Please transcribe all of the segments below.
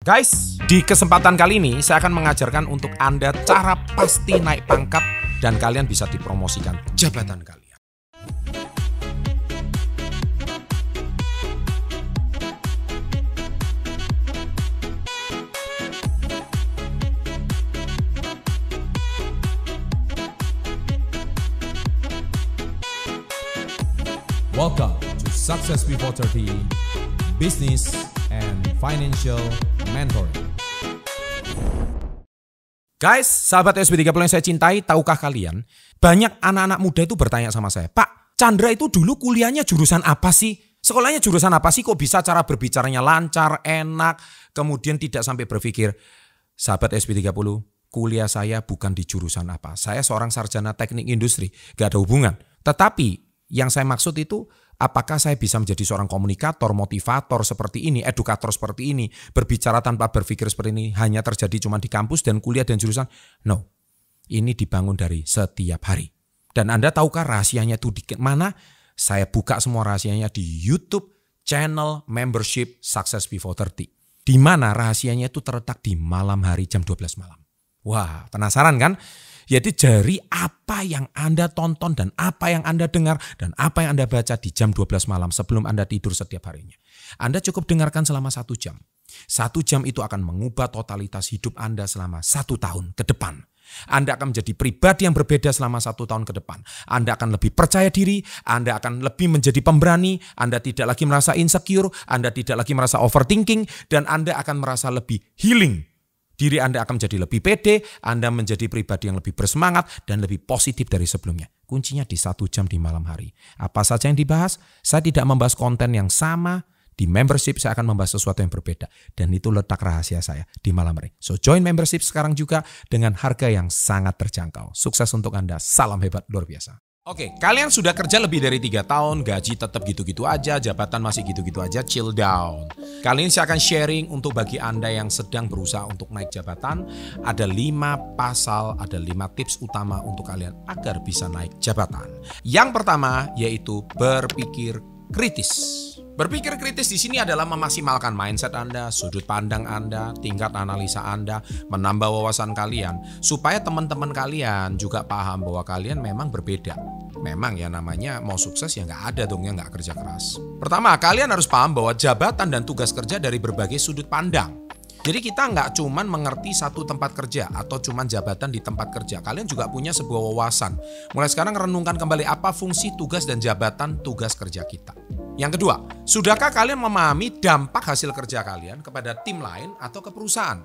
Guys, di kesempatan kali ini saya akan mengajarkan untuk Anda cara pasti naik pangkat dan kalian bisa dipromosikan jabatan kalian. Welcome to Success Before 30 Business and Financial Mentoring. Guys, sahabat SB30 yang saya cintai, tahukah kalian? Banyak anak-anak muda itu bertanya sama saya, Pak, Chandra itu dulu kuliahnya jurusan apa sih? Sekolahnya jurusan apa sih? Kok bisa cara berbicaranya lancar, enak, kemudian tidak sampai berpikir, sahabat SB30, kuliah saya bukan di jurusan apa. Saya seorang sarjana teknik industri, gak ada hubungan. Tetapi yang saya maksud itu, apakah saya bisa menjadi seorang komunikator, motivator seperti ini, edukator seperti ini, berbicara tanpa berpikir seperti ini, hanya terjadi cuma di kampus dan kuliah dan jurusan? No, ini dibangun dari setiap hari. Dan Anda tahukah rahasianya itu di mana? Saya buka semua rahasianya di YouTube channel membership Success Before 30. Di mana rahasianya itu terletak di malam hari jam 12 malam. Wah, penasaran kan? Jadi dari apa yang Anda tonton dan apa yang Anda dengar dan apa yang Anda baca di jam 12 malam sebelum Anda tidur setiap harinya. Anda cukup dengarkan selama 1 jam. 1 jam itu akan mengubah totalitas hidup Anda selama 1 tahun ke depan. Anda akan menjadi pribadi yang berbeda selama 1 tahun ke depan. Anda akan lebih percaya diri, Anda akan lebih menjadi pemberani, Anda tidak lagi merasa insecure, Anda tidak lagi merasa overthinking, dan Anda akan merasa lebih healing. Diri Anda akan menjadi lebih pede, Anda menjadi pribadi yang lebih bersemangat dan lebih positif dari sebelumnya. Kuncinya di 1 jam di malam hari. Apa saja yang dibahas? Saya tidak membahas konten yang sama. Di membership saya akan membahas sesuatu yang berbeda. Dan itu letak rahasia saya di malam hari. So join membership sekarang juga dengan harga yang sangat terjangkau. Sukses untuk Anda. Salam hebat luar biasa. Oke, kalian sudah kerja lebih dari 3 tahun, gaji tetap gitu-gitu aja, jabatan masih gitu-gitu aja, chill down. Kali ini saya akan sharing untuk bagi Anda yang sedang berusaha untuk naik jabatan, ada 5 pasal, ada 5 tips utama untuk kalian agar bisa naik jabatan. Yang pertama yaitu berpikir kritis. Berpikir kritis di sini adalah memaksimalkan mindset Anda, sudut pandang Anda, tingkat analisa Anda, menambah wawasan kalian, supaya teman-teman kalian juga paham bahwa kalian memang berbeda. Memang ya namanya mau sukses ya nggak ada dong yang nggak kerja keras. Pertama, kalian harus paham bahwa jabatan dan tugas kerja dari berbagai sudut pandang. Jadi kita nggak cuman mengerti satu tempat kerja atau cuman jabatan di tempat kerja. Kalian juga punya sebuah wawasan. Mulai sekarang renungkan kembali apa fungsi tugas dan jabatan tugas kerja kita. Yang kedua, sudahkah kalian memahami dampak hasil kerja kalian kepada tim lain atau ke perusahaan?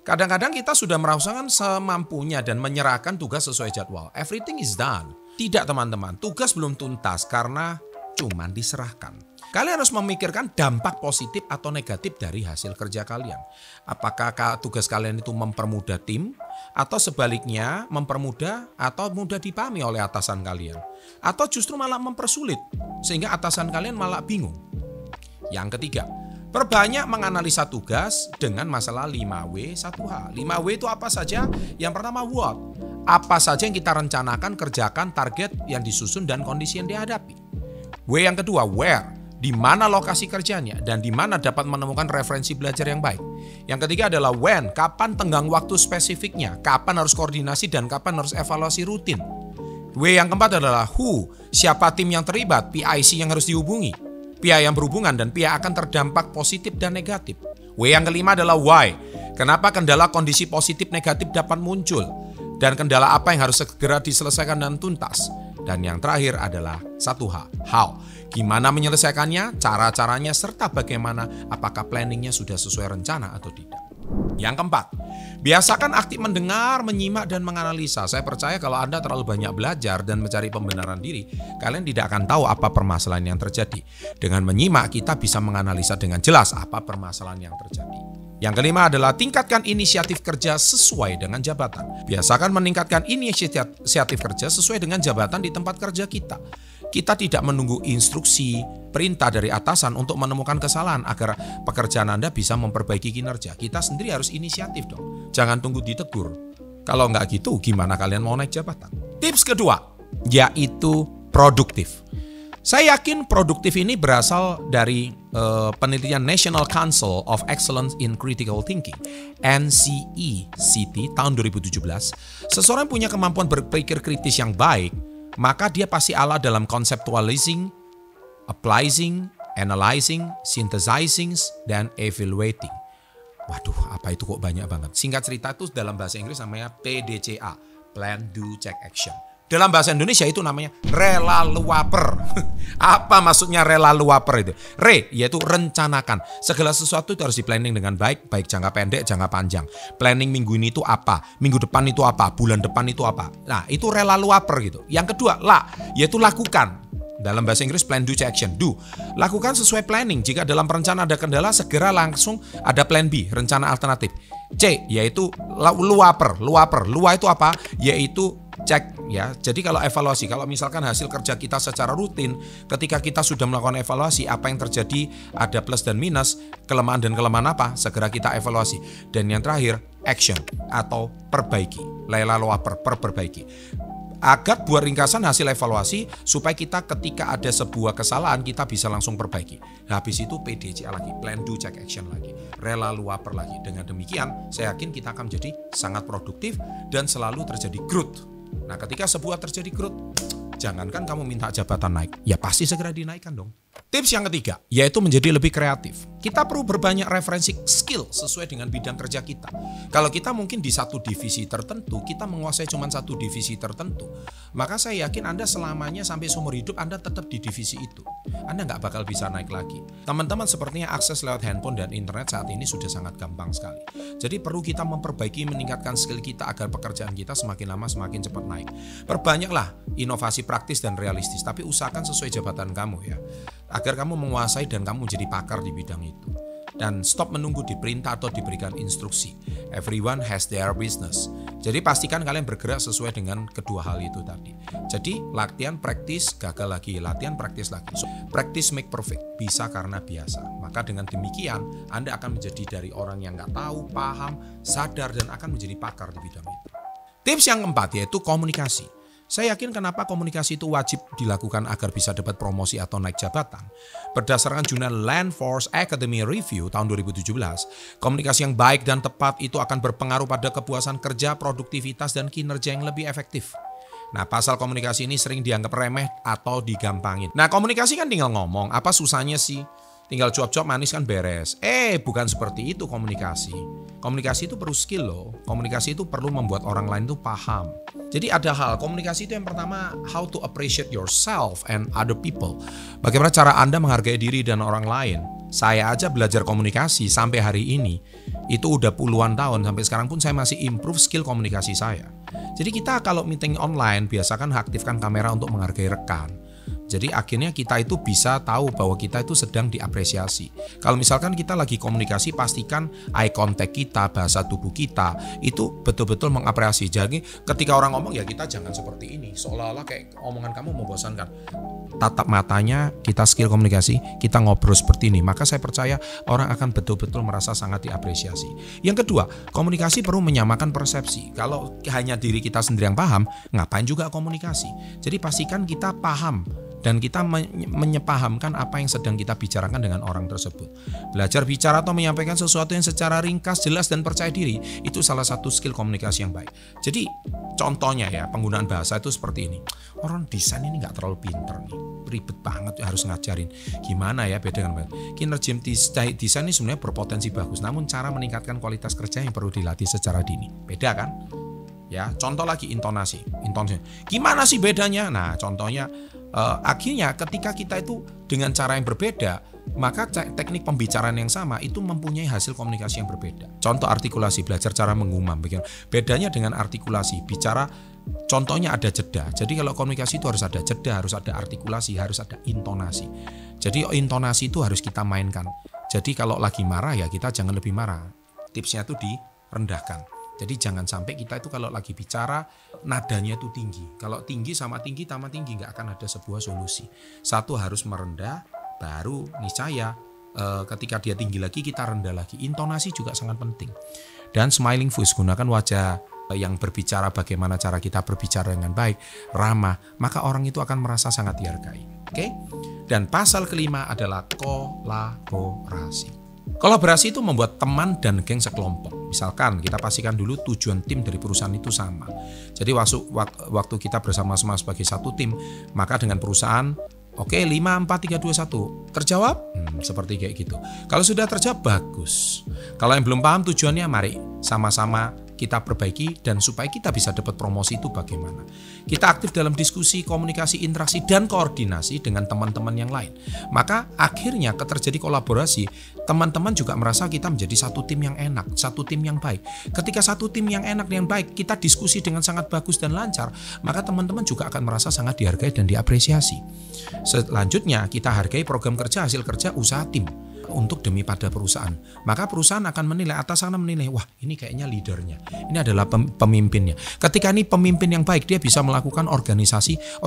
Kadang-kadang kita sudah merasakan semampunya dan menyerahkan tugas sesuai jadwal. Everything is done. Tidak teman-teman, tugas belum tuntas karena cuman diserahkan. Kalian harus memikirkan dampak positif atau negatif dari hasil kerja kalian. Apakah tugas kalian itu mempermudah tim atau sebaliknya mempermudah atau mudah dipahami oleh atasan kalian. Atau justru malah mempersulit sehingga atasan kalian malah bingung. Yang ketiga, perbanyak menganalisa tugas dengan masalah 5W 1H. 5W itu apa saja? Yang pertama what? Apa saja yang kita rencanakan, kerjakan, target yang disusun dan kondisi yang dihadapi. W yang kedua where? Di mana lokasi kerjanya dan di mana dapat menemukan referensi belajar yang baik. Yang ketiga adalah when, kapan tenggang waktu spesifiknya, kapan harus koordinasi dan kapan harus evaluasi rutin. W yang keempat adalah who, siapa tim yang terlibat, PIC yang harus dihubungi, pihak yang berhubungan dan pihak akan terdampak positif dan negatif. W yang kelima adalah why, kenapa kendala kondisi positif negatif dapat muncul dan kendala apa yang harus segera diselesaikan dan tuntas. Dan yang terakhir adalah 1H, how. Gimana menyelesaikannya, cara-caranya, serta bagaimana apakah planningnya sudah sesuai rencana atau tidak. Yang keempat, biasakan aktif mendengar, menyimak, dan menganalisa. Saya percaya kalau Anda terlalu banyak belajar dan mencari pembenaran diri, kalian tidak akan tahu apa permasalahan yang terjadi. Dengan menyimak, kita bisa menganalisa dengan jelas apa permasalahan yang terjadi. Yang kelima adalah tingkatkan inisiatif kerja sesuai dengan jabatan. Biasakan meningkatkan inisiatif kerja sesuai dengan jabatan di tempat kerja kita. Kita tidak menunggu instruksi, perintah dari atasan untuk menemukan kesalahan agar pekerjaan Anda bisa memperbaiki kinerja. Kita sendiri harus inisiatif dong. Jangan tunggu ditegur. Kalau nggak gitu, gimana kalian mau naik jabatan? Tips kedua, yaitu produktif. Saya yakin produktif ini berasal dari penelitian National Council of Excellence in Critical Thinking, NCECT, tahun 2017. Seseorang punya kemampuan berpikir kritis yang baik, maka dia pasti ala dalam conceptualizing, applying, analyzing, synthesizing, dan evaluating. Waduh, apa itu kok banyak banget. Singkat cerita itu dalam bahasa Inggris namanya PDCA, Plan, Do, Check, Action. Dalam bahasa Indonesia itu namanya rela luaper. Apa maksudnya rela luaper itu? Yaitu rencanakan. Segala sesuatu itu harus di-planning dengan baik, baik jangka pendek, jangka panjang. Planning minggu ini itu apa, minggu depan itu apa, bulan depan itu apa. Nah, itu rela luaper gitu. Yang kedua, yaitu lakukan. Dalam bahasa Inggris plan, do, check, action. Do, lakukan sesuai planning. Jika dalam perencanaan ada kendala, segera langsung ada plan B, rencana alternatif. C, yaitu luaper. Lua itu apa? Yaitu cek ya. Jadi kalau evaluasi, kalau misalkan hasil kerja kita secara rutin, ketika kita sudah melakukan evaluasi, apa yang terjadi, ada plus dan minus, kelemahan dan kelemahan apa, segera kita evaluasi. Dan yang terakhir, action atau perbaiki. Lela luaper, perbaiki. Agar buat ringkasan hasil evaluasi supaya kita ketika ada sebuah kesalahan kita bisa langsung perbaiki. Nah, habis itu PDCA lagi, plan, do, check, action lagi, rela luaper lagi. Dengan demikian saya yakin kita akan menjadi sangat produktif dan selalu terjadi growth. Nah, ketika sebuah terjadi growth, jangankan kamu minta jabatan naik, ya pasti segera dinaikkan dong. Tips yang ketiga, yaitu menjadi lebih kreatif. Kita perlu berbanyak referensi skill sesuai dengan bidang kerja kita. Kalau kita mungkin di satu divisi tertentu, kita menguasai cuma satu divisi tertentu, maka saya yakin Anda selamanya sampai seumur hidup Anda tetap di divisi itu. Anda nggak bakal bisa naik lagi. Teman-teman sepertinya akses lewat handphone dan internet saat ini sudah sangat gampang sekali. Jadi perlu kita memperbaiki, meningkatkan skill kita agar pekerjaan kita semakin lama semakin cepat naik. Perbanyaklah inovasi praktis dan realistis, tapi usahakan sesuai jabatan kamu ya. Agar kamu menguasai dan kamu menjadi pakar di bidang itu. Dan stop menunggu diperintah atau diberikan instruksi. Everyone has their business. Jadi pastikan kalian bergerak sesuai dengan kedua hal itu tadi. Jadi latihan, praktis, gagal lagi. Latihan, praktis lagi. So, practice make perfect. Bisa karena biasa. Maka dengan demikian Anda akan menjadi dari orang yang nggak tahu, paham, sadar, dan akan menjadi pakar di bidang itu. Tips yang keempat yaitu komunikasi. Saya yakin kenapa komunikasi itu wajib dilakukan agar bisa dapat promosi atau naik jabatan. Berdasarkan jurnal Land Force Academy Review tahun 2017, komunikasi yang baik dan tepat itu akan berpengaruh pada kepuasan kerja, produktivitas, dan kinerja yang lebih efektif. Nah, pasal komunikasi ini sering dianggap remeh atau digampangin. Nah, komunikasi kan tinggal ngomong, apa susahnya sih? Tinggal cuap-cuap manis kan beres. Bukan seperti itu komunikasi. Komunikasi itu perlu skill loh. Komunikasi itu perlu membuat orang lain itu paham. Jadi ada hal, komunikasi itu yang pertama, how to appreciate yourself and other people. Bagaimana cara Anda menghargai diri dan orang lain. Saya aja belajar komunikasi sampai hari ini, itu udah puluhan tahun, sampai sekarang pun saya masih improve skill komunikasi saya. Jadi kita kalau meeting online, biasakan aktifkan kamera untuk menghargai rekan. Jadi akhirnya kita itu bisa tahu bahwa kita itu sedang diapresiasi. Kalau misalkan kita lagi komunikasi, pastikan eye contact kita, bahasa tubuh kita itu betul-betul mengapresiasi. Jadi ketika orang ngomong ya kita jangan seperti ini, seolah-olah kayak omongan kamu membosankan. Tatap matanya, kita skill komunikasi, kita ngobrol seperti ini. Maka saya percaya orang akan betul-betul merasa sangat diapresiasi. Yang kedua, komunikasi perlu menyamakan persepsi. Kalau hanya diri kita sendiri yang paham, ngapain juga komunikasi? Jadi pastikan kita paham dan kita menyepahamkan apa yang sedang kita bicarakan dengan orang tersebut. Belajar bicara atau menyampaikan sesuatu yang secara ringkas, jelas, dan percaya diri, itu salah satu skill komunikasi yang baik. Jadi contohnya ya, penggunaan bahasa itu seperti ini. Orang desain ini nggak terlalu pinter nih, ribet banget harus ngajarin. Gimana ya beda dengan kinerja desain ini sebenarnya berpotensi bagus, namun cara meningkatkan kualitas kerja yang perlu dilatih secara dini. Beda kan? Ya, contoh lagi intonasi. Gimana sih bedanya? Nah, contohnya akhirnya ketika kita itu dengan cara yang berbeda, maka teknik pembicaraan yang sama itu mempunyai hasil komunikasi yang berbeda. Contoh artikulasi, belajar cara mengumam. Bedanya dengan artikulasi, bicara contohnya ada jeda. Jadi kalau komunikasi itu harus ada jeda, harus ada artikulasi, harus ada intonasi. Jadi intonasi itu harus kita mainkan. Jadi kalau lagi marah ya kita jangan lebih marah. Tipsnya itu direndahkan. Jadi jangan sampai kita itu kalau lagi bicara nadanya itu tinggi. Kalau tinggi sama tinggi tambah tinggi nggak akan ada sebuah solusi. Satu harus merendah, baru niscaya ketika dia tinggi lagi kita rendah lagi. Intonasi juga sangat penting. Dan smiling voice, gunakan wajah yang berbicara bagaimana cara kita berbicara dengan baik, ramah, maka orang itu akan merasa sangat dihargai. Oke? Dan pasal kelima adalah kolaborasi. Kolaborasi itu membuat teman dan geng sekelompok. Misalkan kita pastikan dulu tujuan tim dari perusahaan itu sama. Jadi waktu kita bersama-sama sebagai satu tim, maka dengan perusahaan, oke, 5, 4, 3, 2, 1. Terjawab? Seperti kayak gitu. Kalau sudah terjawab, bagus. Kalau yang belum paham tujuannya, mari sama-sama kita perbaiki dan supaya kita bisa dapat promosi itu bagaimana. Kita aktif dalam diskusi, komunikasi, interaksi, dan koordinasi dengan teman-teman yang lain. Maka akhirnya terjadi kolaborasi, teman-teman juga merasa kita menjadi satu tim yang enak, satu tim yang baik. Ketika satu tim yang enak dan baik, kita diskusi dengan sangat bagus dan lancar, maka teman-teman juga akan merasa sangat dihargai dan diapresiasi. Selanjutnya, kita hargai program kerja, hasil kerja, usaha tim untuk demi pada perusahaan. Maka perusahaan akan menilai, atasan akan menilai, wah ini kayaknya leadernya, ini adalah pemimpinnya. Ketika ini pemimpin yang baik, dia bisa melakukan organisasi,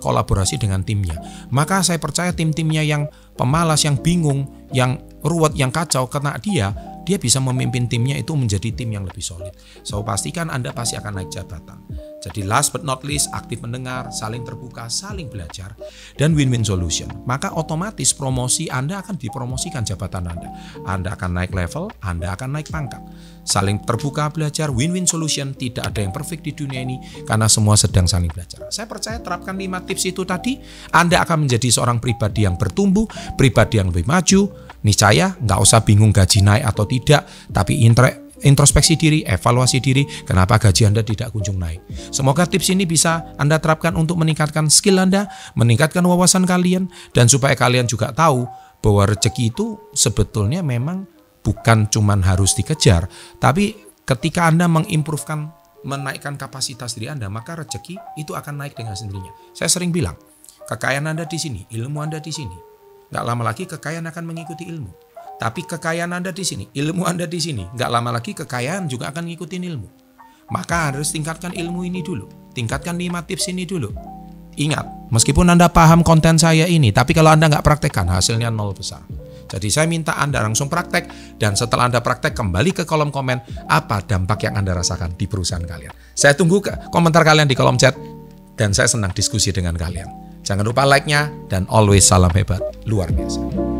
kolaborasi dengan timnya. Maka saya percaya tim-timnya yang pemalas, yang bingung, yang ruwet, yang kacau, karena dia bisa memimpin timnya itu menjadi tim yang lebih solid. So pastikan Anda pasti akan naik jabatan. Jadi last but not least, aktif mendengar, saling terbuka, saling belajar, dan win-win solution. Maka otomatis promosi Anda akan dipromosikan jabatan Anda. Anda akan naik level, Anda akan naik pangkat. Saling terbuka, belajar, win-win solution, tidak ada yang perfect di dunia ini, karena semua sedang saling belajar. Saya percaya terapkan 5 tips itu tadi, Anda akan menjadi seorang pribadi yang bertumbuh, pribadi yang lebih maju. Niscaya nggak usah bingung gaji naik atau tidak, tapi introspeksi diri, evaluasi diri, kenapa gaji Anda tidak kunjung naik. Semoga tips ini bisa Anda terapkan untuk meningkatkan skill Anda, meningkatkan wawasan kalian, dan supaya kalian juga tahu bahwa rezeki itu sebetulnya memang bukan cuman harus dikejar, tapi ketika Anda mengimprovekan, menaikkan kapasitas diri Anda, maka rezeki itu akan naik dengan sendirinya. Saya sering bilang, kekayaan Anda di sini, ilmu Anda di sini. Nggak lama lagi kekayaan akan mengikuti ilmu. Tapi kekayaan Anda di sini, ilmu Anda di sini, nggak lama lagi kekayaan juga akan ngikutin ilmu. Maka harus tingkatkan ilmu ini dulu, tingkatkan 5 tips ini dulu. Ingat, meskipun Anda paham konten saya ini, tapi kalau Anda nggak praktekkan, hasilnya 0 besar. Jadi saya minta Anda langsung praktek, dan setelah Anda praktek, kembali ke kolom komen, apa dampak yang Anda rasakan di perusahaan kalian. Saya tunggu komentar kalian di kolom chat, dan saya senang diskusi dengan kalian. Jangan lupa like-nya, dan always salam hebat, luar biasa.